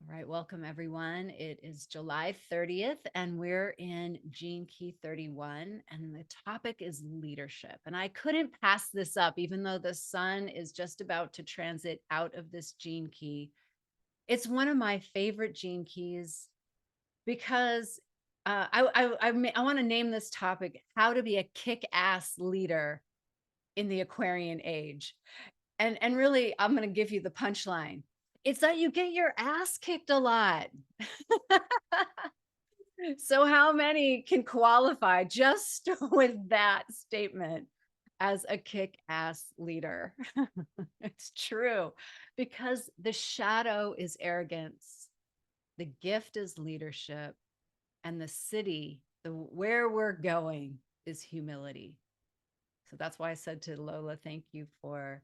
All right, welcome everyone. It is July 30th, and we're in Gene Key 31, and the topic is leadership. And I couldn't pass this up, even though the sun is just about to transit out of this Gene Key. It's one of my favorite Gene Keys because I want to name this topic "How to Be a Kick-Ass Leader in the Aquarian Age." And really, I'm going to give you the punchline. It's that you get your ass kicked a lot. So how many can qualify just with that statement as a kick-ass leader? It's true, because the shadow is arrogance, the gift is leadership, and the city, the where we're going, is humility. So that's why I said to Lola, thank you for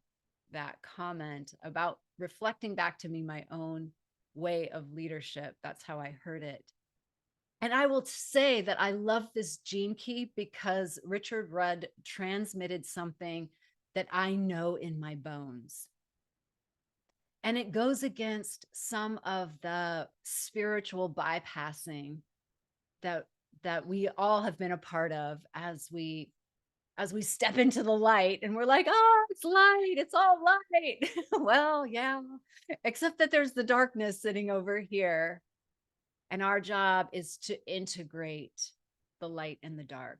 that comment about reflecting back to me my own way of leadership. That's how I heard it. And I will say that I love this gene key because Richard Rudd transmitted something that I know in my bones. And it goes against some of the spiritual bypassing that we all have been a part of as we step into the light and we're like, oh, it's light, it's all light. Well, yeah, except that there's the darkness sitting over here. And our job is to integrate the light and the dark.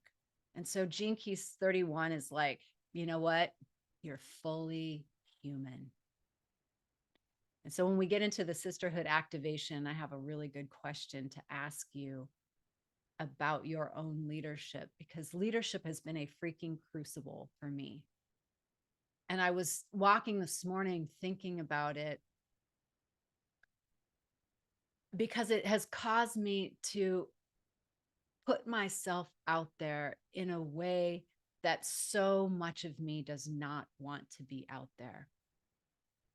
And so Gene Key 31 is like, you know what? You're fully human. And so when we get into the sisterhood activation, I have a really good question to ask you about your own leadership, because leadership has been a freaking crucible for me. And I was walking this morning thinking about it because it has caused me to put myself out there in a way that so much of me does not want to be out there.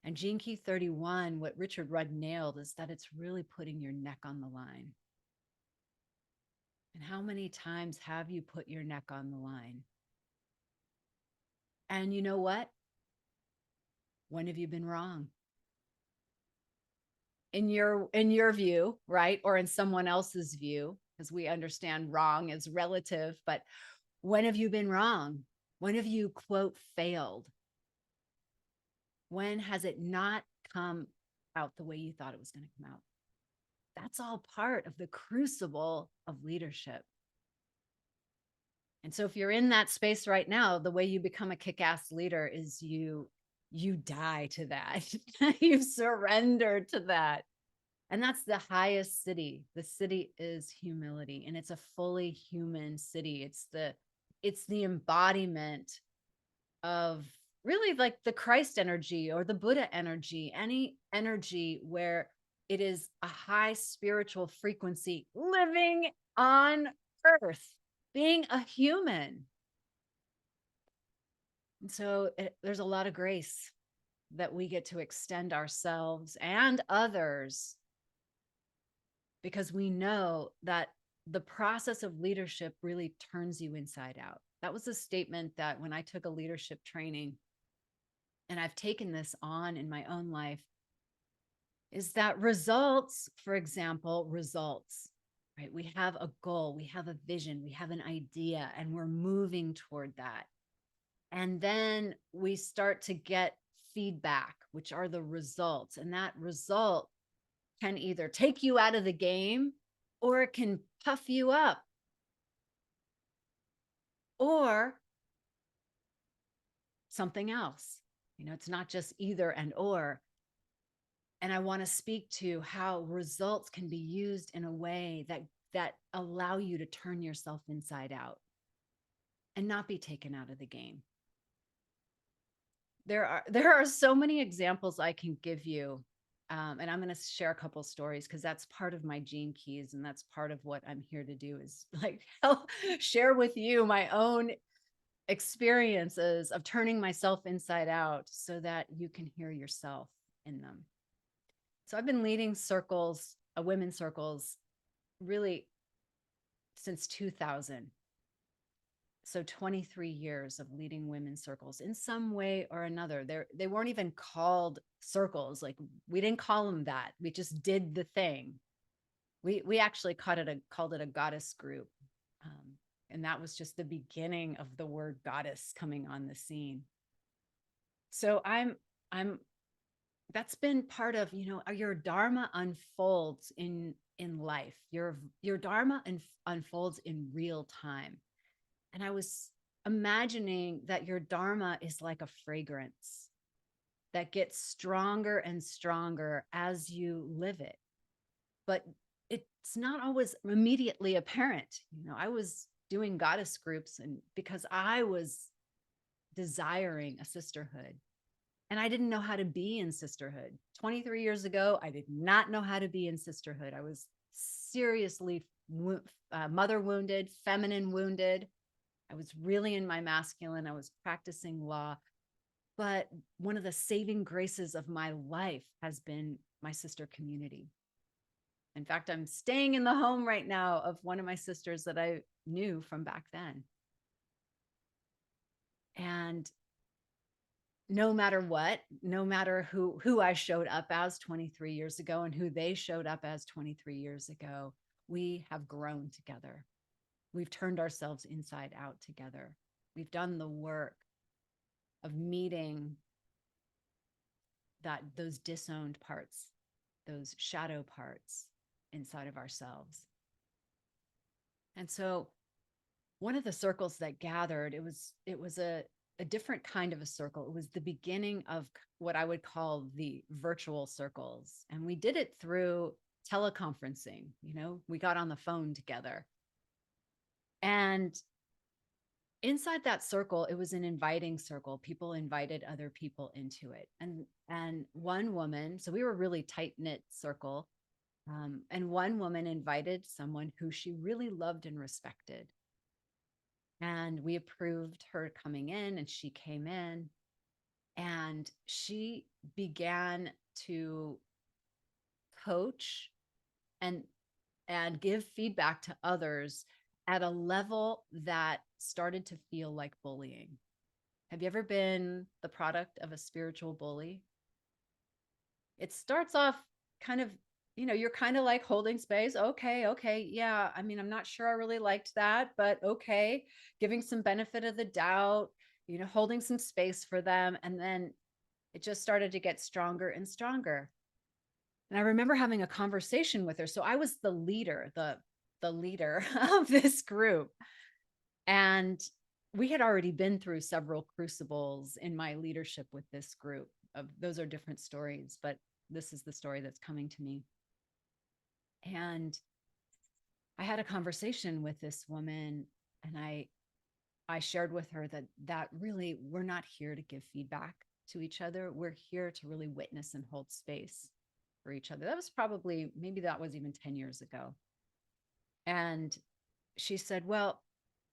And Gene Key 31, what Richard Rudd nailed is that it's really putting your neck on the line. And how many times have you put your neck on the line? And you know what? When have you been wrong? In your view, right? Or in someone else's view, because we understand wrong is relative, but when have you been wrong? When have you, quote, failed? When has it not come out the way you thought it was going to come out? That's all part of the crucible of leadership. And so if you're in that space right now, the way you become a kick-ass leader is you die to that. You surrender to that. And that's the highest city. The city is humility, and it's a fully human city. It's the embodiment of really like the Christ energy or the Buddha energy, any energy where it is a high spiritual frequency living on earth, being a human. And so there's a lot of grace that we get to extend ourselves and others, because we know that the process of leadership really turns you inside out. That was a statement that when I took a leadership training, and I've taken this on in my own life, is that results, for example, results, right? We have a goal, we have a vision, we have an idea, and we're moving toward that. And then we start to get feedback, which are the results. And that result can either take you out of the game or it can puff you up. Or something else. You know, it's not just either and or. And I want to speak to how results can be used in a way that allow you to turn yourself inside out and not be taken out of the game. There are so many examples I can give you. And I'm going to share a couple stories because that's part of my gene keys, and that's part of what I'm here to do, is like help share with you my own experiences of turning myself inside out so that you can hear yourself in them. So I've been leading circles, women's circles, really since 2000. So 23 years of leading women's circles in some way or another. They weren't even called circles. Like, we didn't call them that. We just did the thing. We actually called it a goddess group. Um, and that was just the beginning of the word goddess coming on the scene. So I'm that's been part of, your dharma unfolds in life. Your dharma unfolds in real time. And I was imagining that your dharma is like a fragrance that gets stronger and stronger as you live it. But it's not always immediately apparent. I was doing goddess groups and because I was desiring a sisterhood. And I didn't know how to be in sisterhood. 23 years ago, I did not know how to be in sisterhood. I was seriously mother wounded, feminine wounded. I was really in my masculine. I was practicing law. But one of the saving graces of my life has been my sister community. In fact, I'm staying in the home right now of one of my sisters that I knew from back then. And no matter what, no matter who I showed up as 23 years ago and who they showed up as 23 years ago, we have grown together. We've turned ourselves inside out together. We've done the work of meeting those disowned parts, those shadow parts inside of ourselves. And so one of the circles that gathered, it was a different kind of a circle. It was the beginning of what I would call the virtual circles. And we did it through teleconferencing. We got on the phone together. And inside that circle, it was an inviting circle. People invited other people into it. And one woman, so we were a really tight-knit circle. And one woman invited someone who she really loved and respected. And we approved her coming in, and she came in, and she began to coach and give feedback to others at a level that started to feel like bullying. Have you ever been the product of a spiritual bully? It starts off kind of, you're kind of like holding space. Okay. Yeah. I mean, I'm not sure I really liked that, but okay. Giving some benefit of the doubt, holding some space for them. And then it just started to get stronger and stronger. And I remember having a conversation with her. So I was the leader, the leader of this group. And we had already been through several crucibles in my leadership with this group. Those are different stories, but this is the story that's coming to me. And I had a conversation with this woman, and I shared with her that really, we're not here to give feedback to each other. We're here to really witness and hold space for each other. That was probably, maybe that was even 10 years ago. And she said, well,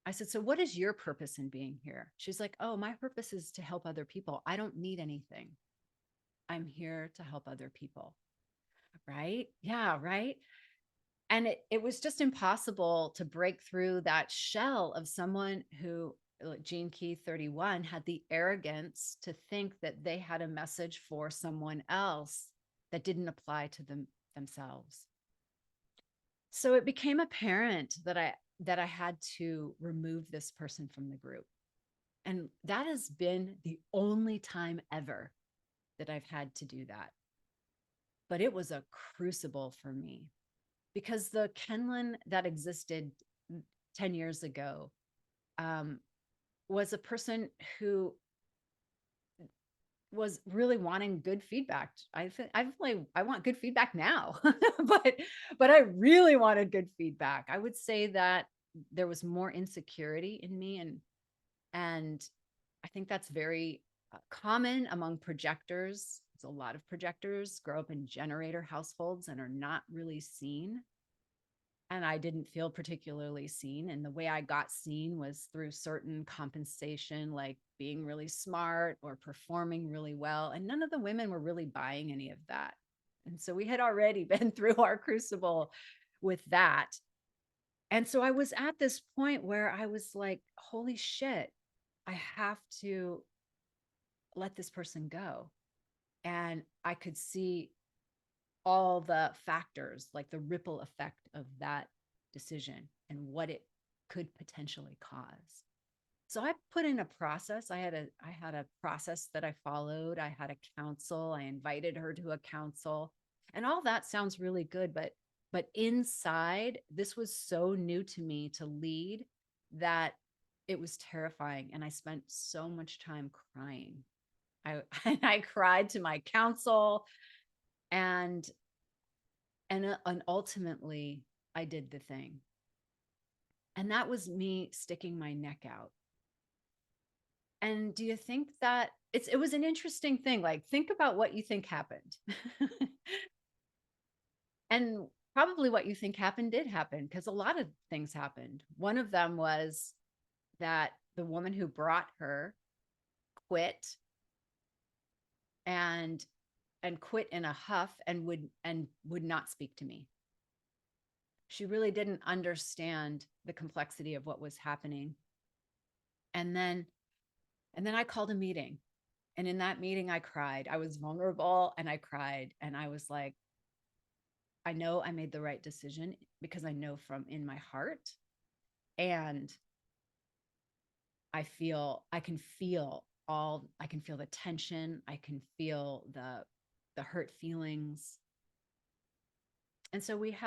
I said, so what is your purpose in being here? She's like, oh, my purpose is to help other people. I don't need anything. I'm here to help other people. Right? Yeah, right. And it was just impossible to break through that shell of someone who, like Gene Key 31, had the arrogance to think that they had a message for someone else that didn't apply to themselves. So it became apparent that I had to remove this person from the group. And that has been the only time ever that I've had to do that. But it was a crucible for me, because the Kenlin that existed 10 years ago was a person who was really wanting good feedback. I want good feedback now, but I really wanted good feedback. I would say that there was more insecurity in me, and I think that's very common among projectors. A lot of projectors grow up in generator households and are not really seen. And I didn't feel particularly seen. And the way I got seen was through certain compensation, like being really smart or performing really well. And none of the women were really buying any of that. And so we had already been through our crucible with that. And so I was at this point where I was like, holy shit, I have to let this person go. And I could see all the factors, like the ripple effect of that decision and what it could potentially cause. So I put in a process. I had a process that I followed. I had a counsel. I invited her to a counsel. And all that sounds really good, but inside, this was so new to me to lead that it was terrifying, and I spent so much time crying. I I cried to my counsel, and and ultimately I did the thing. And that was me sticking my neck out. And do you think that it was an interesting thing? Like, think about what you think happened. And probably what you think happened did happen, because a lot of things happened. One of them was that the woman who brought her quit, and quit in a huff, and would not speak to me. She really didn't understand the complexity of what was happening. And then I called a meeting. And in that meeting, I cried. I was vulnerable and I cried. And I was like, I know I made the right decision, because I know from in my heart. And I can feel the tension. I can feel the hurt feelings. And so we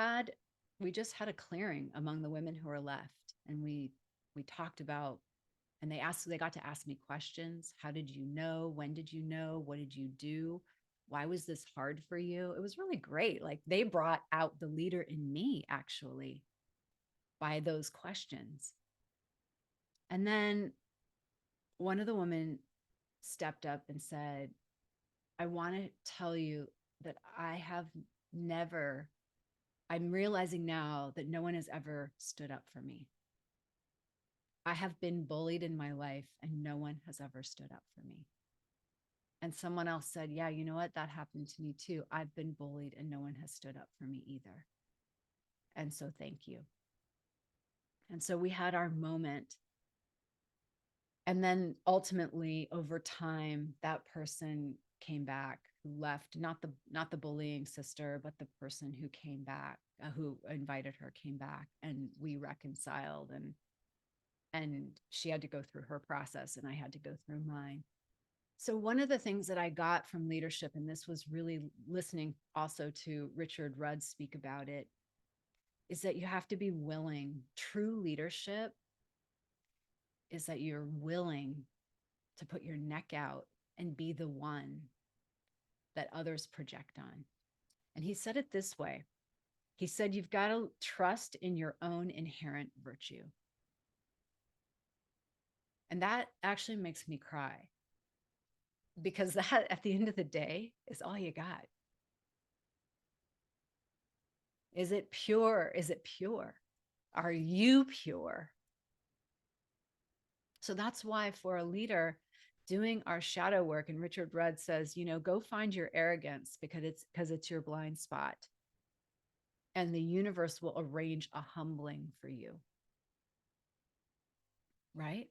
just had a clearing among the women who were left. And we talked about, and they got to ask me questions. How did you know? When did you know? What did you do? Why was this hard for you? It was really great. Like, they brought out the leader in me, actually, by those questions. And then one of the women stepped up and said, I want to tell you that I'm realizing now that no one has ever stood up for me. I have been bullied in my life, and no one has ever stood up for me. And someone else said, yeah, you know what? That happened to me too. I've been bullied, and no one has stood up for me either. And so thank you. And so we had our moment. And then ultimately, over time, that person came back, who left, not the bullying sister, but the person who came back, who invited her, came back, and we reconciled. And she had to go through her process, and I had to go through mine. So one of the things that I got from leadership, and this was really listening also to Richard Rudd speak about it, is that you have to be willing. True leadership is that you're willing to put your neck out and be the one that others project on. And he said it this way. He said, you've got to trust in your own inherent virtue. And that actually makes me cry, because that, at the end of the day, is all you got. Is it pure? Is it pure? Are you pure? So that's why, for a leader, doing our shadow work, and Richard Rudd says, go find your arrogance, because it's your blind spot. And the universe will arrange a humbling for you. Right?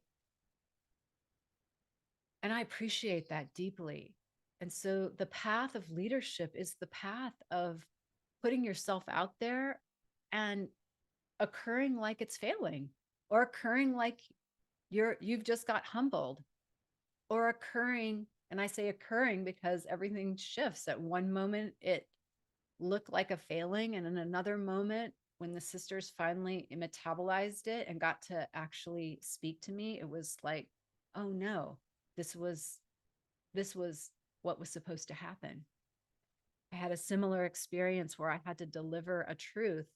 And I appreciate that deeply. And so the path of leadership is the path of putting yourself out there and occurring like it's failing, or occurring like you've just got humbled, or occurring, and I say occurring because everything shifts. At one moment it looked like a failing, and in another moment, when the sisters finally metabolized it and got to actually speak to me, it was like, oh no, this was what was supposed to happen. I had a similar experience where I had to deliver a truth.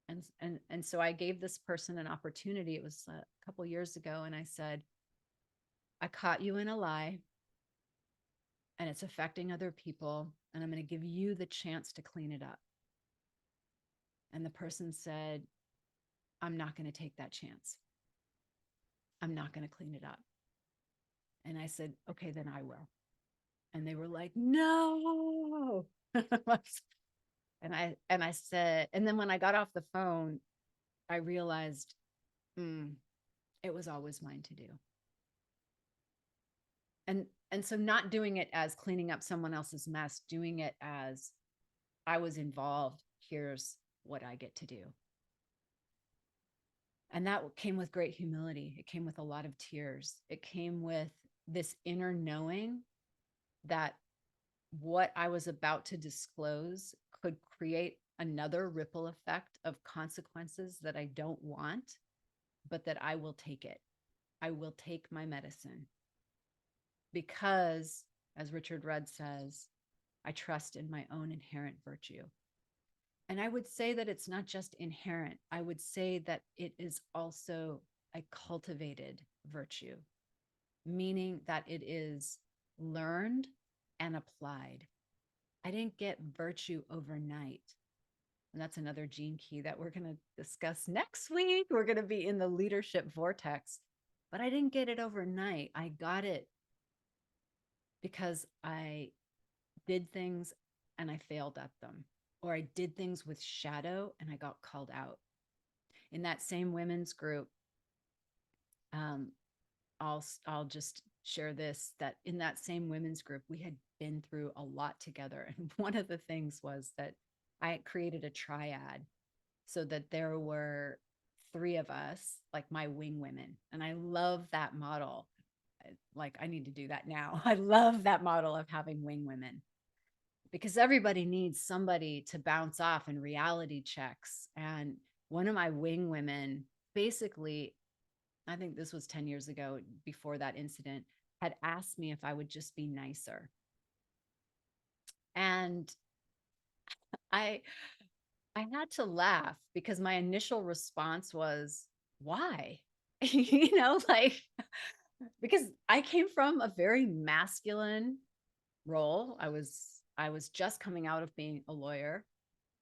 And so I gave this person an opportunity. It was a couple years ago. And I said, I caught you in a lie, and it's affecting other people, and I'm going to give you the chance to clean it up. And the person said, I'm not going to take that chance. I'm not going to clean it up. And I said, okay, then I will. And they were like, no. And I said, and then when I got off the phone, I realized it was always mine to do. And so not doing it as cleaning up someone else's mess, doing it as I was involved. Here's what I get to do. And that came with great humility. It came with a lot of tears. It came with this inner knowing that what I was about to disclose could create another ripple effect of consequences that I don't want, but that I will take it. I will take my medicine because, as Richard Rudd says, I trust in my own inherent virtue. And I would say that it's not just inherent. I would say that it is also a cultivated virtue, meaning that it is learned and applied. I didn't get virtue overnight. And that's another gene key that we're going to discuss next week. We're going to be in the leadership vortex, but I didn't get it overnight. I got it because I did things and I failed at them, or I did things with shadow and I got called out. In that same women's group, I'll just share this, that in that same women's group, we had been through a lot together. And one of the things was that I had created a triad so that there were three of us, like my wing women. And I love that model. Like, I need to do that now. I love that model of having wing women because everybody needs somebody to bounce off and reality checks. And one of my wing women, basically, I think this was 10 years ago, before that incident, had asked me if I would just be nicer. And I I had to laugh because my initial response was, why? Like, because I came from a very masculine role. I was just coming out of being a lawyer.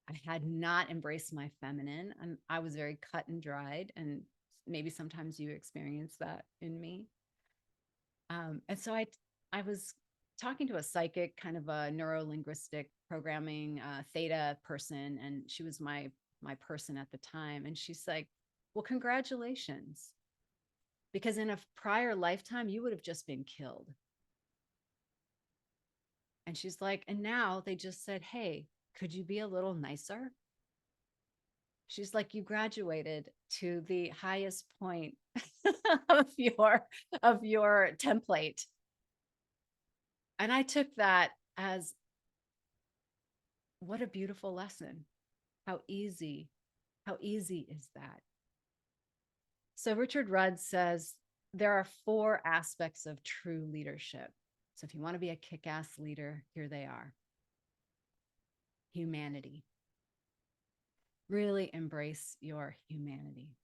I had not embraced my feminine, and I was very cut and dried. And maybe sometimes you experience that in me. And so I was talking to a psychic, kind of a neuro-linguistic programming theta person, and she was my person at the time. And she's like, "Well, congratulations, because in a prior lifetime you would have just been killed." And she's like, "And now they just said, hey, could you be a little nicer?" She's like, "You graduated to the highest point of your template." And I took that as, what a beautiful lesson. How easy is that? So Richard Rudd says there are 4 aspects of true leadership. So if you want to be a kick-ass leader, here they are. Humanity. Really embrace your humanity.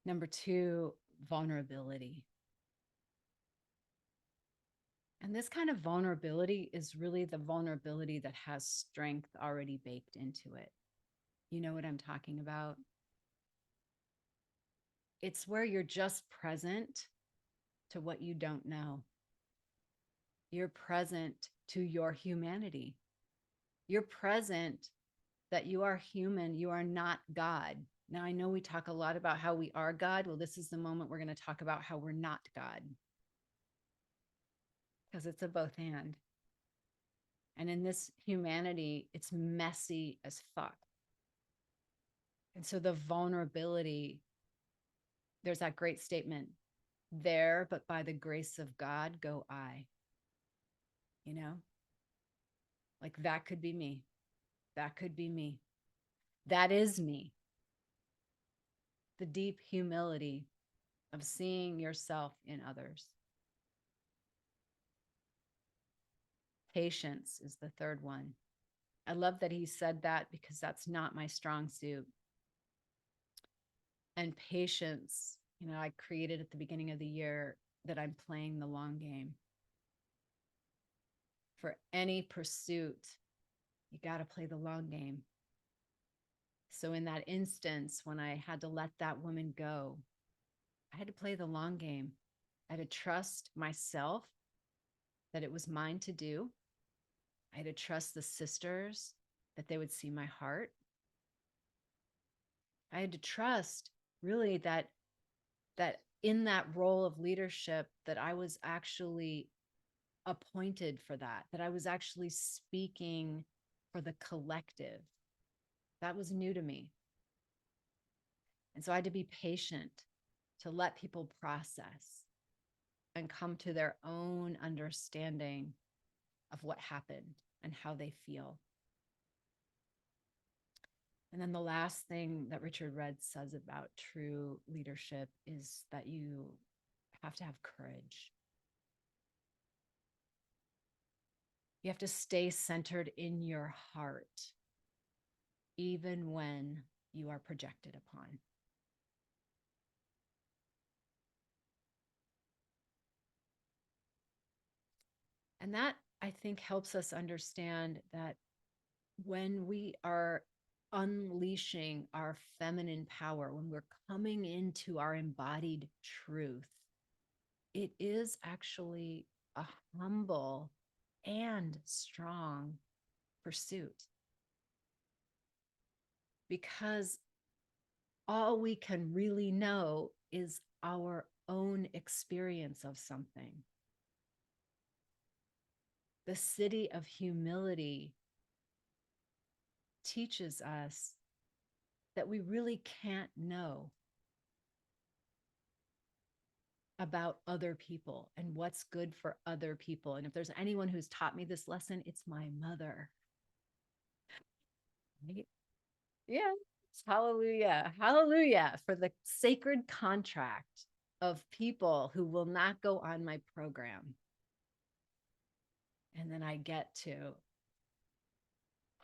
Number 2, vulnerability. And this kind of vulnerability is really the vulnerability that has strength already baked into it. You know what I'm talking about? It's where you're just present to what you don't know. You're present to your humanity. You're present that you are human. You are not God. Now, I know we talk a lot about how we are God. Well, this is the moment we're going to talk about how we're not God, because it's a both and. And in this humanity, it's messy as fuck. And so the vulnerability, there's that great statement there, but by the grace of God, go I. You know, like that could be me. That could be me. That is me. The deep humility of seeing yourself in others. Patience is the third one. I love that he said that because that's not my strong suit. And patience, I created at the beginning of the year that I'm playing the long game. For any pursuit, you got to play the long game. So in that instance, when I had to let that woman go, I had to play the long game. I had to trust myself that it was mine to do. I had to trust the sisters that they would see my heart. I had to trust really that in that role of leadership, that I was actually appointed for that I was actually speaking for the collective. That was new to me. And so I had to be patient to let people process and come to their own understanding of what happened and how they feel. And then the last thing that Richard Rudd says about true leadership is that you have to have courage. You have to stay centered in your heart, even when you are projected upon. And that, I think, helps us understand that when we are unleashing our feminine power, when we're coming into our embodied truth, it is actually a humble and strong pursuit. Because all we can really know is our own experience of something. The city of humility teaches us that we really can't know about other people and what's good for other people. And if there's anyone who's taught me this lesson, it's my mother. Right? Yeah. Hallelujah. Hallelujah for the sacred contract of people who will not go on my program. And then I get to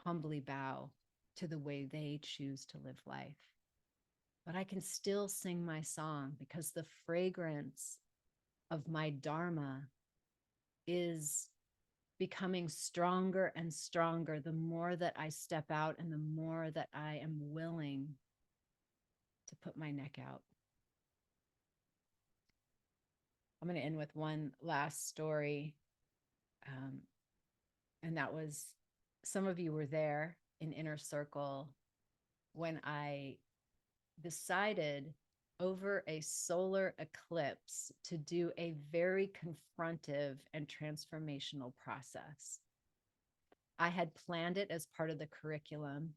humbly bow to the way they choose to live life. But I can still sing my song because the fragrance of my Dharma is becoming stronger and stronger the more that I step out and the more that I am willing to put my neck out. I'm going to end with one last story. And that was, some of you were there in Inner Circle when I decided over a solar eclipse to do a very confrontive and transformational process. I had planned it as part of the curriculum.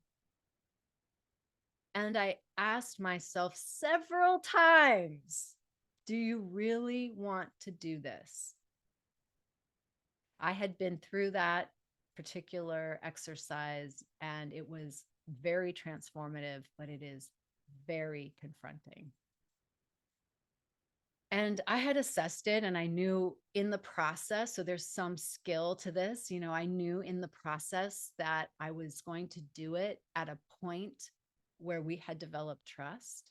And I asked myself several times, do you really want to do this? I had been through that particular exercise and it was very transformative, but it is very confronting. And I had assessed it and I knew in the process, so there's some skill to this, I knew in the process that I was going to do it at a point where we had developed trust.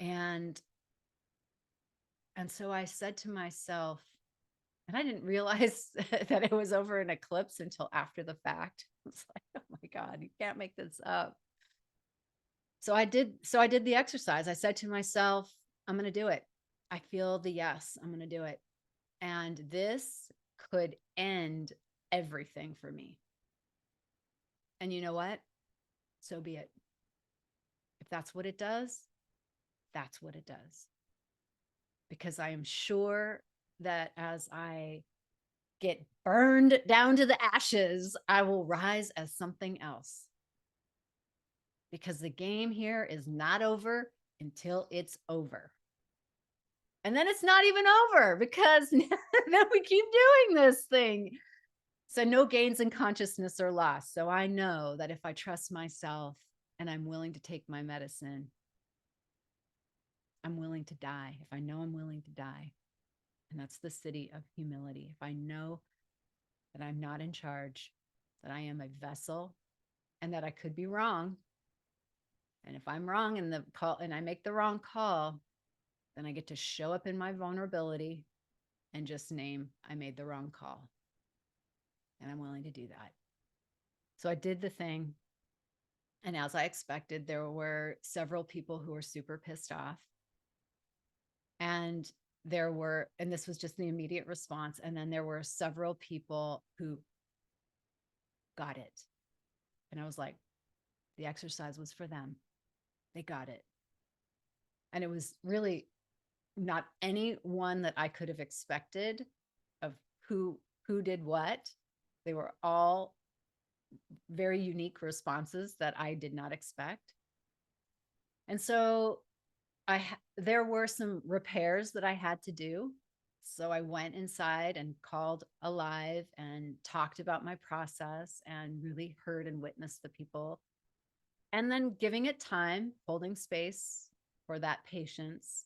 And so I said to myself, and I didn't realize that it was over an eclipse until after the fact. It's like, oh my God, you can't make this up. So I did the exercise. I said to myself, I'm going to do it. I feel the yes, I'm going to do it. And this could end everything for me. And you know what? So be it. If that's what it does, that's what it does. Because I am sure that as I get burned down to the ashes, I will rise as something else. Because the game here is not over until it's over. And then it's not even over because then we keep doing this thing. So no gains in consciousness or loss. So I know that if I trust myself and I'm willing to take my medicine, I'm willing to die. If I know I'm willing to die, and that's the city of humility. If I know that I'm not in charge, that I am a vessel and that I could be wrong. And if I'm wrong in the call and I make the wrong call, then I get to show up in my vulnerability and just name I made the wrong call. And I'm willing to do that. So I did the thing. And as I expected, there were several people who were super pissed off. And this was just the immediate response. And then there were several people who got it. And I was like, The exercise was for them. They got it. And it was really not any one that I could have expected of who did what. They were all very unique responses that I did not expect. And so there were some repairs that I had to do. So I went inside and called Alive and talked about my process and really heard and witnessed the people. And then giving it time, holding space for that patience.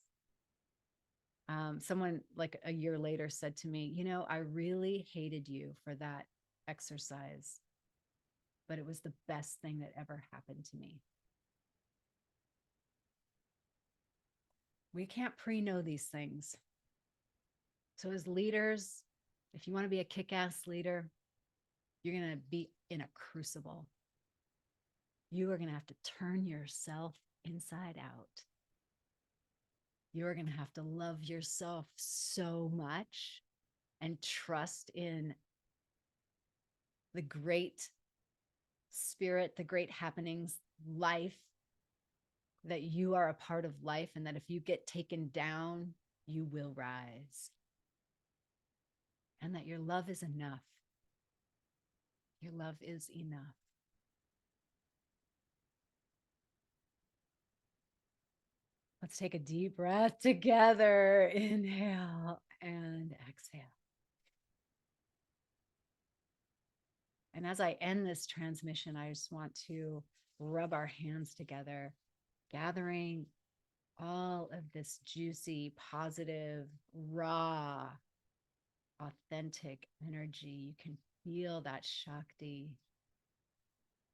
Someone like a year later said to me, you know, I really hated you for that exercise, but it was the best thing that ever happened to me. We can't pre-know these things. So as leaders, if you want to be a kick-ass leader, you're going to be in a crucible. You are going to have to turn yourself inside out. You're going to have to love yourself so much and trust in the great spirit, the great happenings, life, that you are a part of life, and that if you get taken down, you will rise. And that your love is enough. Your love is enough. Let's take a deep breath together. Inhale and exhale. And as I end this transmission, I just want to rub our hands together, gathering all of this juicy, positive, raw, authentic energy. You can feel that Shakti.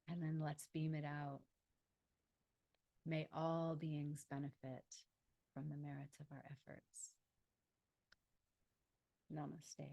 And then let's beam it out. May all beings benefit from the merits of our efforts. Namaste.